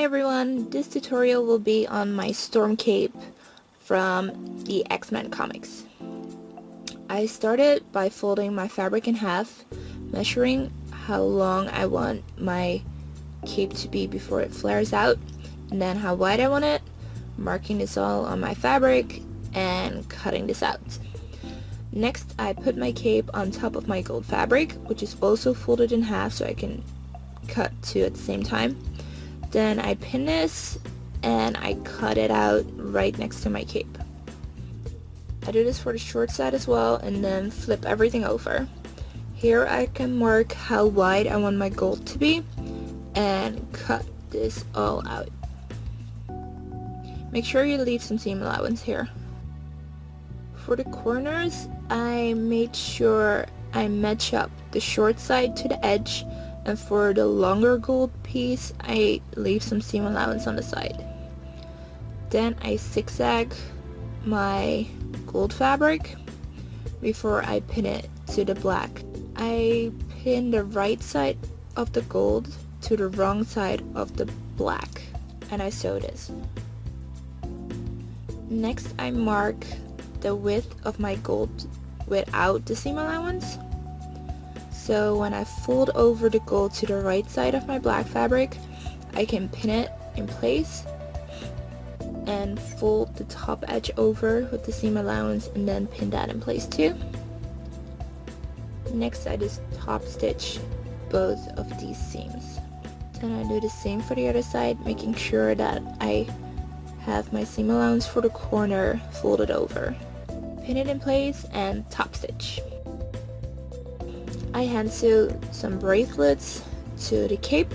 Hi everyone, this tutorial will be on my storm cape from the X-Men comics. I started by folding my fabric in half, measuring how long I want my cape to be before it flares out, and then how wide I want it, marking this all on my fabric, and cutting this out. Next, I put my cape on top of my gold fabric, which is also folded in half so I can cut two at the same time. Then I pin this and I cut it out right next to my cape. I do this for the short side as well and then flip everything over. Here I can mark how wide I want my gold to be and cut this all out. Make sure you leave some seam allowance here. For the corners, I made sure I match up the short side to the edge, and for the longer gold piece, I leave some seam allowance on the side. Then I zigzag my gold fabric before I pin it to the black. I pin the right side of the gold to the wrong side of the black, and I sew this. Next, I mark the width of my gold without the seam allowance. So when I fold over the gold to the right side of my black fabric, I can pin it in place and fold the top edge over with the seam allowance and then pin that in place too. Next, I just top stitch both of these seams. Then I do the same for the other side, making sure that I have my seam allowance for the corner folded over. Pin it in place and top stitch. I hand sewed some bracelets to the cape.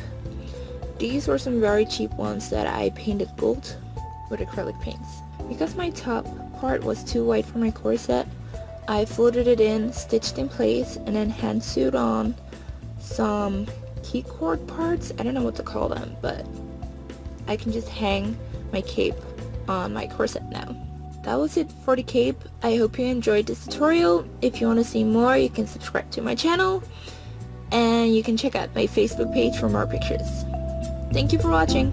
These were some very cheap ones that I painted gold with acrylic paints. Because my top part was too wide for my corset, I folded it in, stitched in place, and then hand sewed on some key cord parts. I don't know what to call them, but I can just hang my cape on my corset now. That was it for the cape. I hope you enjoyed this tutorial. If you want to see more, you can subscribe to my channel and you can check out my Facebook page for more pictures. Thank you for watching.